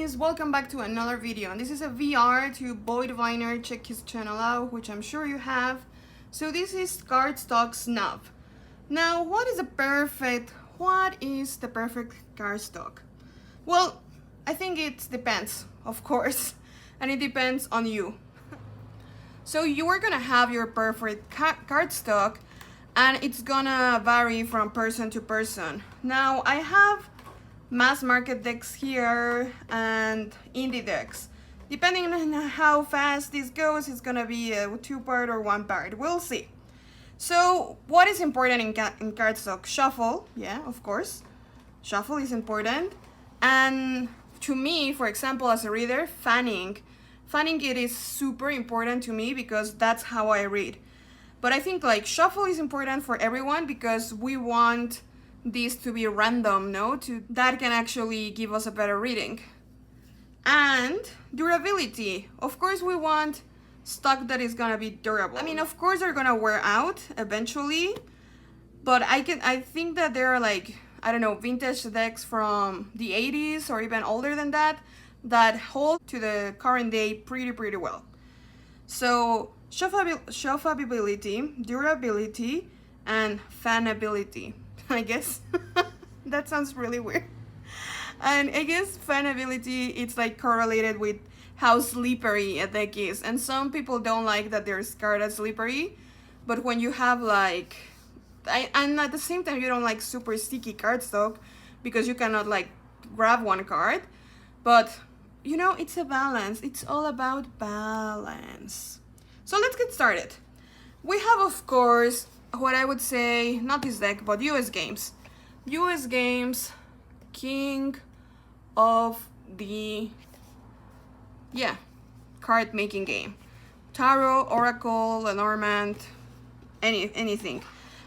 guys, welcome back to another video, and this is a VR to Boy Diviner. Check his channel out, which I'm sure you have. So this is cardstock snub. Now what is the perfect cardstock? Well, I think it depends, of course, and it depends on you. So you are gonna have your perfect cardstock, and it's gonna vary from person to person. Now I have mass market decks here and indie decks. Depending on how fast this goes, it's gonna be a 2-part or 1-part. We'll see. So what is important in cardstock? Shuffle, yeah, of course. Shuffle is important. And to me, for example, as a reader, fanning it is super important to me because that's how I read. But I think like shuffle is important for everyone because we want this to be random, no? That can actually give us a better reading. And durability. Of course we want stock that is gonna be durable. I mean, of course they're gonna wear out eventually, but I think that there are like, I don't know, vintage decks from the 80s or even older than that hold to the current day pretty well. So shuffleability, durability, and fanability. I guess that sounds really weird. And I guess fanability, it's like correlated with how slippery a deck is. And some people don't like that they're scared of slippery, but when you have like, and at the same time you don't like super sticky cardstock because you cannot like grab one card. But you know, it's a balance. It's all about balance. So let's get started. We have, of course, what I would say, not this deck, but US Games. US Games, king of the, yeah, card making game. Tarot, Oracle, Lenormand, anything.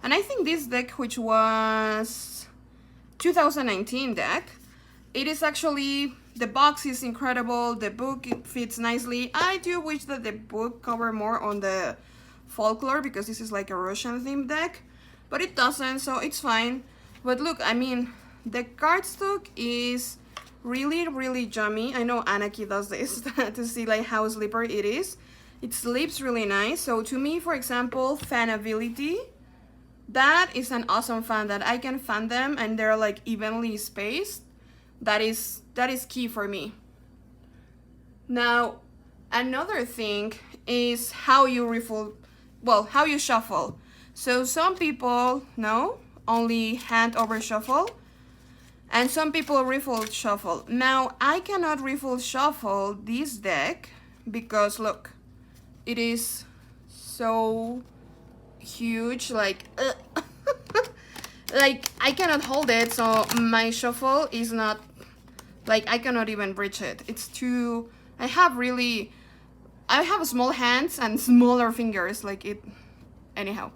And I think this deck, which was 2019 deck, it is actually, the box is incredible, the book, it fits nicely. I do wish that the book covered more on the folklore because this is like a Russian themed deck, but it doesn't, so it's fine. But look, I mean, the cardstock is really yummy. I know Anaki does this to see like how slippery it is. It slips really nice. So to me, for example, fanability, that is an awesome fan that I can fan them and they're like evenly spaced. That is key for me. Now another thing is how you how you shuffle. So some people only hand over shuffle, and some people riffle shuffle. Now I cannot riffle shuffle this deck because look, it is so huge, like like I cannot hold it, so my shuffle is not, like I cannot even reach it. It's too, I have small hands and smaller fingers, like it, anyhow.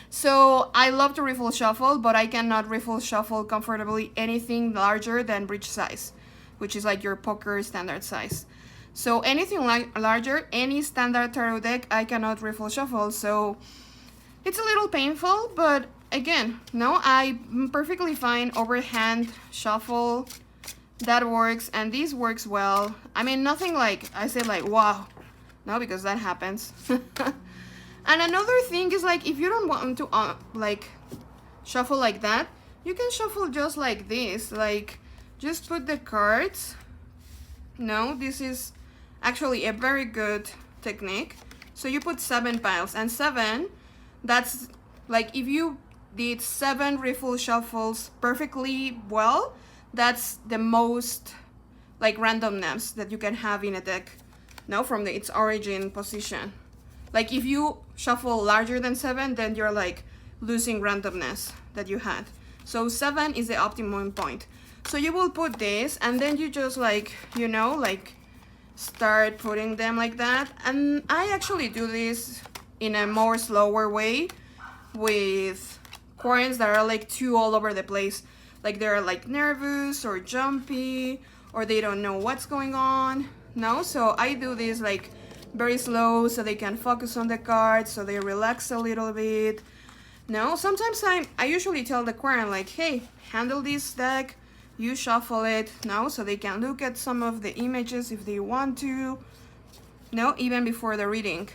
So I love to riffle shuffle, but I cannot riffle shuffle comfortably anything larger than bridge size, which is like your poker standard size. So anything larger, any standard tarot deck, I cannot riffle shuffle. So it's a little painful, but again, no, I'm perfectly fine overhand shuffle. That works, and this works well. I mean, nothing like I say like wow, no, because that happens. And another thing is like if you don't want to like shuffle like that, you can shuffle just like this, like just put the cards. No, this is actually a very good technique. So you put 7 piles, and 7, that's like if you did 7 riffle shuffles perfectly well, that's the most like randomness that you can have in a deck, no, from its origin position. Like if you shuffle larger than 7, then you're like losing randomness that you had. So 7 is the optimum point. So you will put this, and then you just like, you know, like start putting them like that. And I actually do this in a more slower way with coins that are like too all over the place. Like they're like nervous or jumpy, or they don't know what's going on. No, so I do this like very slow so they can focus on the cards, so they relax a little bit. No, sometimes I usually tell the quern like, hey, handle this deck you shuffle it, no, so they can look at some of the images if they want to, no, even before the reading.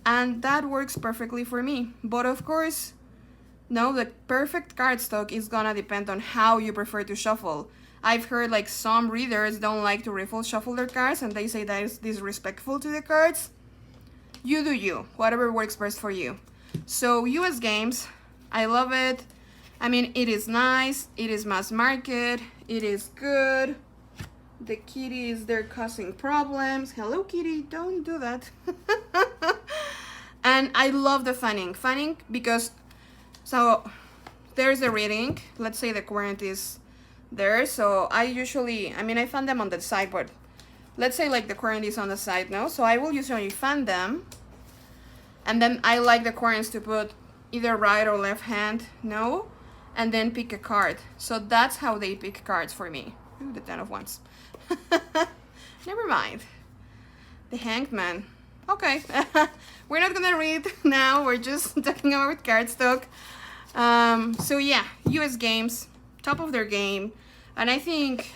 And that works perfectly for me. But of course, no, the perfect cardstock is gonna depend on how you prefer to shuffle. I've heard like some readers don't like to riffle shuffle their cards and they say that is disrespectful to the cards. You do you, whatever works best for you. So US Games, I love it. I mean, it is nice, it is mass market, it is good. The kitty is there causing problems. Hello kitty, don't do that. And I love the fanning because, so there's the reading. Let's say the current is there. So I fan them on the side, but let's say like the current is on the side now. So I will usually fan them. And then I like the currents to put either right or left hand, no? And then pick a card. So that's how they pick cards for me. Ooh, the 10 of Wands. Never mind. The Hanged Man. Okay. We're not gonna read now. We're just talking about cardstock. So yeah, US Games, top of their game. And I think,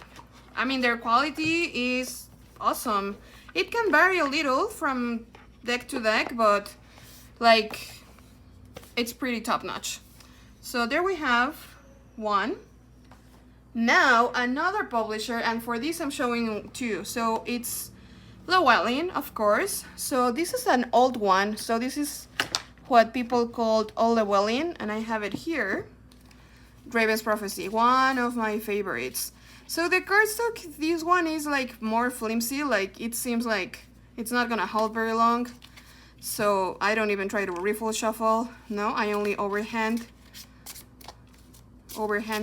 their quality is awesome. It can vary a little from deck to deck, but like, it's pretty top notch. So there we have one. Now another publisher, and for this I'm showing two. So it's Llewellyn, of course. So this is an old one. So this is what people called Old Llewellyn, and I have it here. Draven's Prophecy, one of my favorites. So the cardstock, this one is like more flimsy. Like it seems like it's not gonna hold very long. So I don't even try to riffle shuffle. No, I only overhand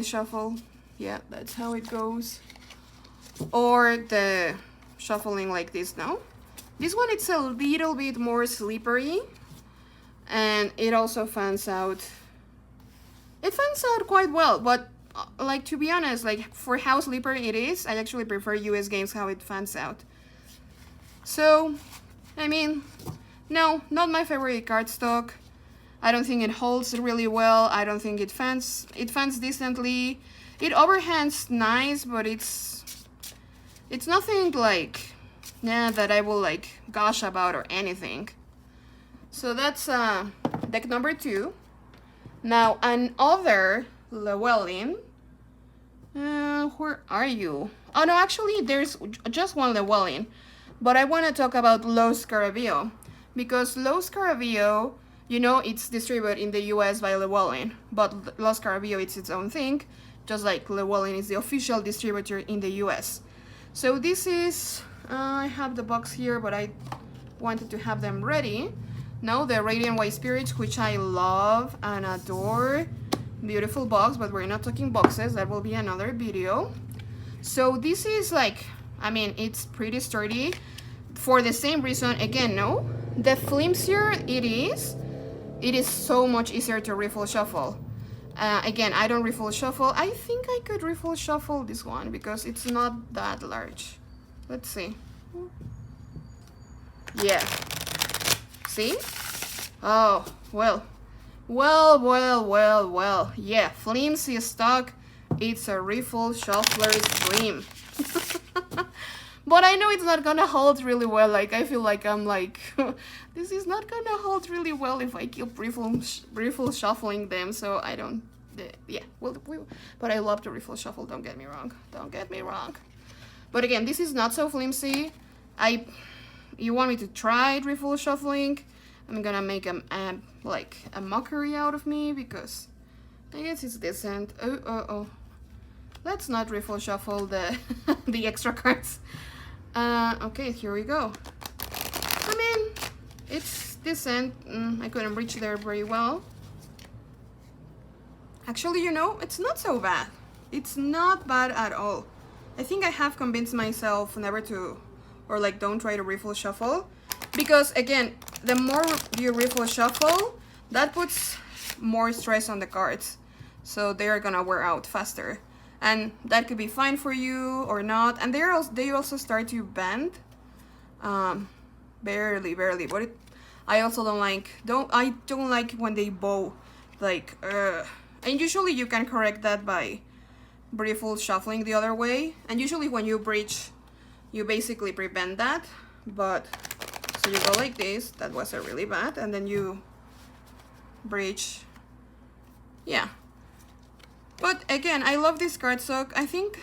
shuffle. Yeah, that's how it goes. Or the shuffling like this now. This one, it's a little bit more slippery. And it also fans out. It fans out quite well, but like, to be honest, like for how slippery it is, I actually prefer US Games how it fans out. So, no, not my favorite cardstock. I don't think it holds really well. I don't think it fans decently. It overhands nice, but it's nothing like, that I will like gush about or anything. So that's deck number 2. Now another Llewellyn. Where are you? Oh no, actually there's just one Llewellyn, but I want to talk about Scarabeo, because Scarabeo, it's distributed in the US by Llewellyn, but Scarabeo it's its own thing, just like Llewellyn is the official distributor in the US. So this is, I have the box here, but I wanted to have them ready. Now the Radiant White Spirits, which I love and adore. Beautiful box, but we're not talking boxes. That will be another video. So this is like, it's pretty sturdy. For the same reason, again, no. The flimsier it is so much easier to riffle shuffle. Again, I don't riffle shuffle. I think I could riffle shuffle this one because it's not that large. Let's see. Yeah. See? Oh, well. Yeah, flimsy stock. It's a riffle shuffler's dream. But I know it's not gonna hold really well. Like, I feel like I'm like, this is not gonna hold really well if I keep riffle shuffling them. So I don't, yeah. But I love to riffle shuffle. Don't get me wrong. But again, this is not so flimsy. You want me to try riffle shuffling? I'm gonna make a mockery out of me because I guess it's decent. Oh. Let's not riffle shuffle the the extra cards. Okay, here we go. It's decent. I couldn't reach there very well. Actually, it's not so bad. It's not bad at all. I think I have convinced myself never to, or like don't try to riffle shuffle. Because again, the more you riffle shuffle, that puts more stress on the cards. So they're gonna wear out faster. And that could be fine for you or not. And they also start to bend. Barely. But I also don't like when they bow. Like, and usually you can correct that by beautiful shuffling the other way. And usually when you bridge, you basically prevent that. But, so you go like this, that was a really bad, and then you bridge, yeah. But again, I love this cardstock. I think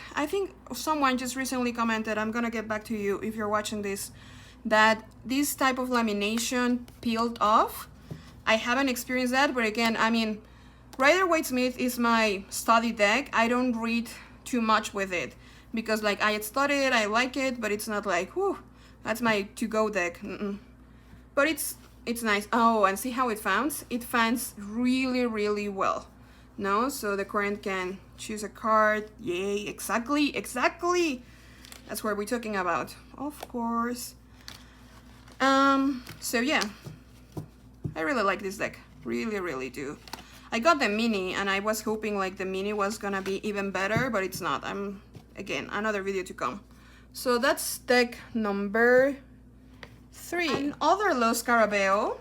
someone just recently commented, I'm gonna get back to you if you're watching this, that this type of lamination peeled off. I haven't experienced that, but again, I mean, Rider-Waite-Smith is my study deck. I don't read too much with it because like I studied it, I like it, but it's not like, whew, that's my to-go deck. But it's nice. Oh, and see how it fans? It fans really, really well. No, so the current can choose a card. Yay, exactly. That's what we're talking about, of course. So yeah, I really like this deck, really do. I got the mini and I was hoping like the mini was gonna be even better, but it's not. Again, another video to come. So that's deck number 3. Another Los Scarabeo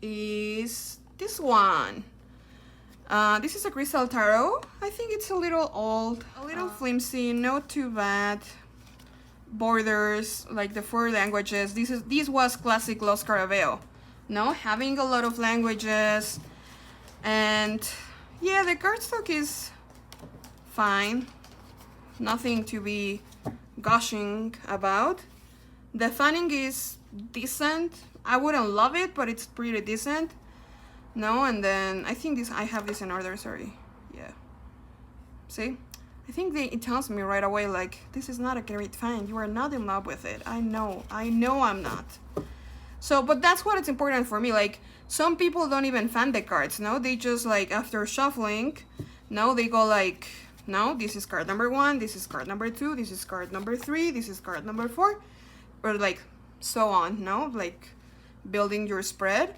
is this one. This is a Crystal Tarot. I think it's a little old, a little flimsy, not too bad. Borders, like the 4 languages. This was classic Los Scarabeo. No, having a lot of languages. And yeah, the cardstock is fine. Nothing to be gushing about. The fanning is decent. I wouldn't love it, but it's pretty decent. No, and then I think I have this in order, sorry. Yeah. See? I think it tells me right away, like, this is not a great fan. You are not in love with it. I know I'm not. So, but that's what it's important for me. Like, some people don't even fan the cards, no? They just, like, after shuffling, no, they go like, no, this is card number 1, this is card number 2, this is card number 3, this is card number 4, or like, so on, no? Like, building your spread.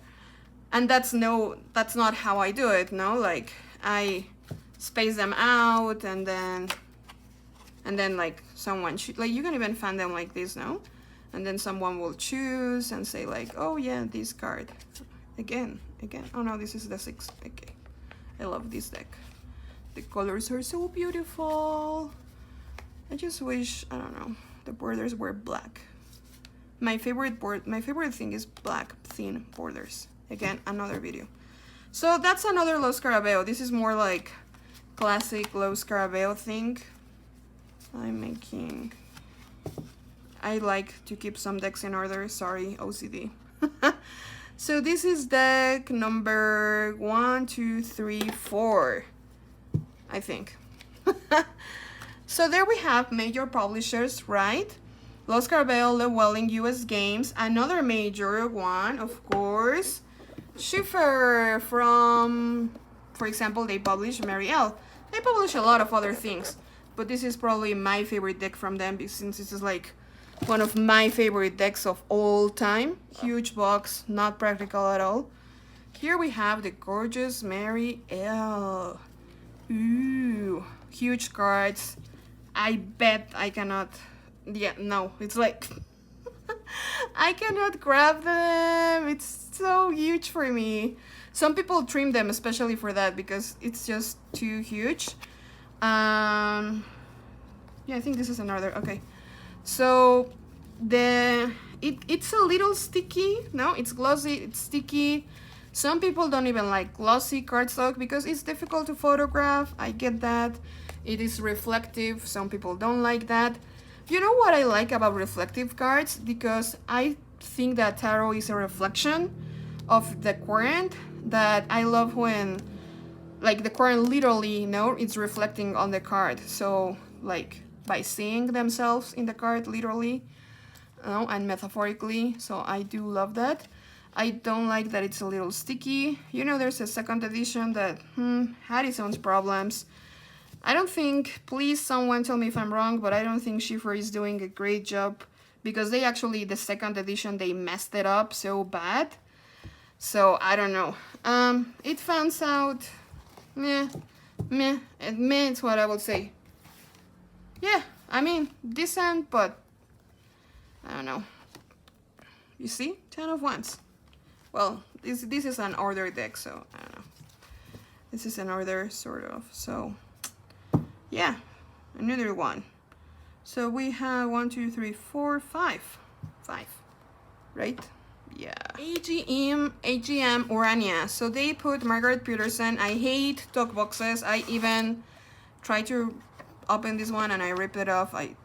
And that's not how I do it, no? Like, I space them out and then like someone like you can even fan them like this, no? And then someone will choose and say like, oh yeah, this card again. Oh no, this is the 6. Okay, I love this deck. The colors are so beautiful. I just wish, I don't know, the borders were black. My favorite thing is black thin borders. Again, another video. So that's another Los Scarabeo. This is more like classic Los Scarabeo thing. I like to keep some decks in order. Sorry, OCD. So this is deck number 1, 2, 3, 4. I think. So there we have major publishers, right? Los Scarabeo, Llewellyn, US Games. Another major one, of course. Schiffer from, for example, they publish Mary L. They publish a lot of other things, but this is probably my favorite deck from them since this is like one of my favorite decks of all time. Huge box, not practical at all. Here we have the gorgeous Mary L. Ooh, huge cards. I bet I cannot, yeah, no, it's like, I cannot grab them. It's so huge for me. Some people trim them especially for that because it's just too huge. Yeah, I think this is another. Okay, so it's a little sticky. No, it's glossy, it's sticky. Some people don't even like glossy cardstock because it's difficult to photograph. I get that. It is reflective. Some people don't like that. You know what I like about reflective cards? Because I think that tarot is a reflection of the current. That I love when, like, the current literally, you know, it's reflecting on the card. So, like, by seeing themselves in the card, literally, you know, and metaphorically. So I do love that. I don't like that it's a little sticky. You know, there's a second edition that had its own problems. I don't think, please someone tell me if I'm wrong, but I don't think Schiffer is doing a great job because they actually, the second edition, they messed it up so bad. So I don't know. It fans out, meh, it's what I would say. Yeah, I mean, decent, but I don't know. You see, 10 of Wands. Well, this is an order deck, so I don't know. This is an order, sort of, so yeah, another one. So we have 1, 2, 3, 4, 5. 5, right? Yeah. AGM Urania. So they put Margarete Petersen. I hate talk boxes. I even tried to open this one and I ripped it off. I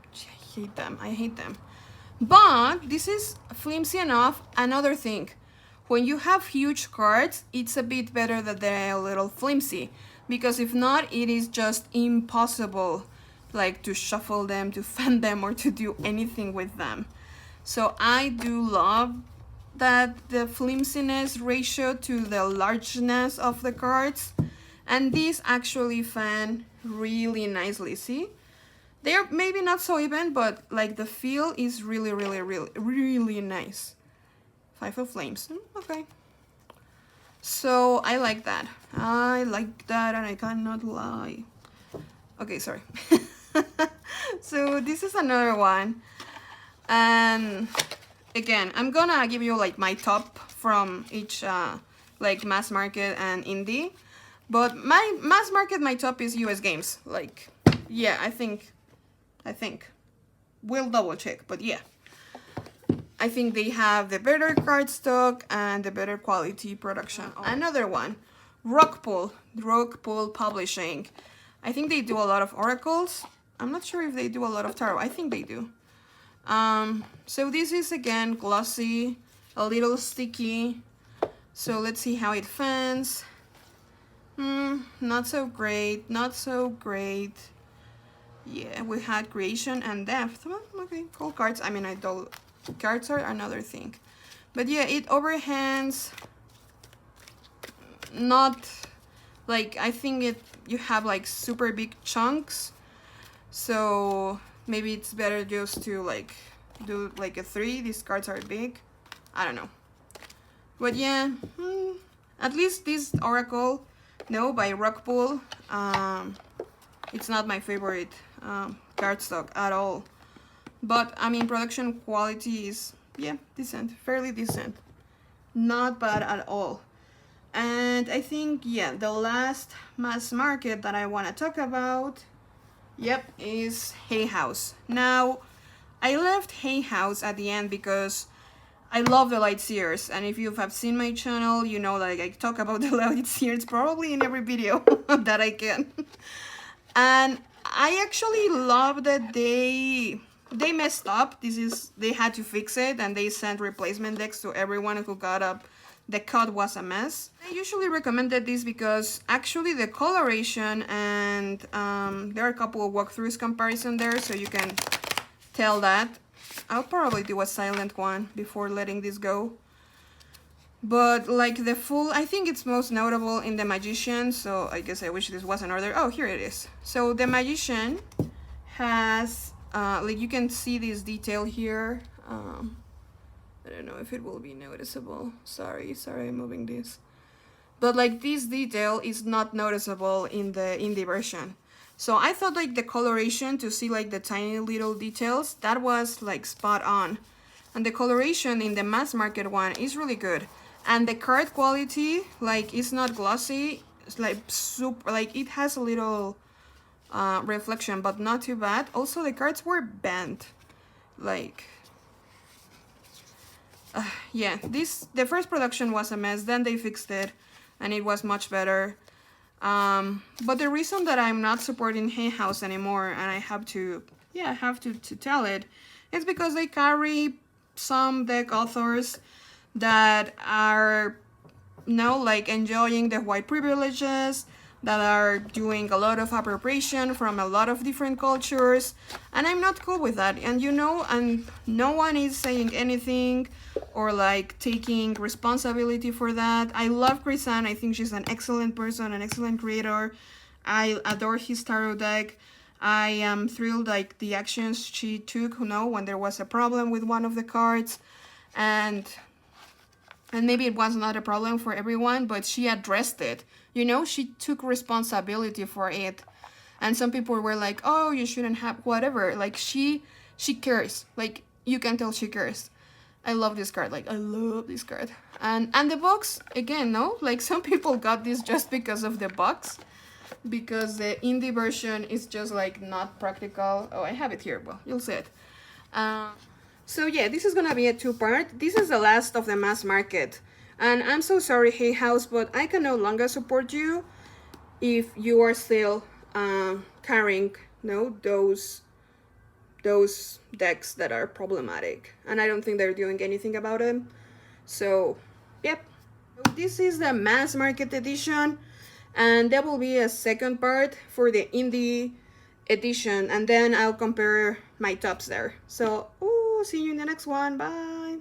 hate them. I hate them. But this is flimsy enough. Another thing, when you have huge cards, it's a bit better that they're a little flimsy, because if not, it is just impossible, like, to shuffle them, to fan them, or to do anything with them. So I do love that the flimsiness ratio to the largeness of the cards, and these actually fan really nicely. See, they're maybe not so even, but like the feel is really, really, really, really nice. 5 of Flames. Okay. So I like that. I like that, and I cannot lie. Okay, sorry. So this is another one. And again, I'm gonna give you like my top from each like mass market and indie. But my mass market, my top is US Games. Like, yeah, I think. We'll double check, but yeah. I think they have the better card stock and the better quality production. Another one, RockPool Publishing. I think they do a lot of oracles. I'm not sure if they do a lot of tarot. I think they do. So this is again glossy, a little sticky. So let's see how it fans. Not so great, not so great. Yeah, we had creation and depth. Well, okay, cool cards. I mean, cards are another thing. But yeah, it overhands. Not like, I think you have like super big chunks. So maybe it's better just to like do like a 3. These cards are big. I don't know. But yeah, at least this Oracle, no, by RockPool. It's not my favorite cardstock at all. But I mean, production quality is, yeah, decent, fairly decent. Not bad at all. And I think, yeah, the last mass market that I want to talk about, yep, is HayHouse. Now, I left HayHouse at the end because I love the light seers, and if you have seen my channel, you know, like, I talk about the light seers probably in every video that I can. And I actually love that they messed up. They had to fix it, and they sent replacement decks to everyone who got up. The cut was a mess. I usually recommended this because actually the coloration and there are a couple of walkthroughs comparison there, so you can tell that. I'll probably do a silent one before letting this go. But like the full, I think it's most notable in the Magician, so I guess I wish this was an order. Oh, here it is. So the Magician has, like you can see this detail here. I don't know if it will be noticeable. Sorry, I'm moving this. But like this detail is not noticeable in the indie version. So I thought like the coloration to see like the tiny little details, that was like spot on. And the coloration in the mass market one is really good. And the card quality, like, it's not glossy. It's like super, like it has a little reflection, but not too bad. Also, the cards were bent. Like, yeah, the first production was a mess. Then they fixed it, and it was much better. But the reason that I'm not supporting HayHouse anymore, and I have to, yeah, I have to tell it, is because they carry some deck authors that are, you know, like enjoying the white privileges, that are doing a lot of appropriation from a lot of different cultures, and I'm not cool with that. And you know, and no one is saying anything or like taking responsibility for that. I love Krisan. I think she's an excellent person, an excellent creator. I adore his tarot deck. I am thrilled like the actions she took, you know, when there was a problem with one of the cards, and maybe it was not a problem for everyone, but she addressed it. You know, she took responsibility for it. And some people were like, oh, you shouldn't have, whatever. Like, she cares. Like, you can tell she cares. I love this card. Like, I love this card. And the box, again, no? Like, some people got this just because of the box. because the indie version is just like not practical. Oh, I have it here. Well, you'll see it. So yeah, this is gonna be a two-part. This is the last of the mass market. And I'm so sorry, HayHouse, but I can no longer support you if you are still carrying those decks that are problematic. And I don't think they're doing anything about them. So, yep. This is the mass market edition. And there will be a second part for the indie edition. And then I'll compare my tops there. So, see you in the next one. Bye.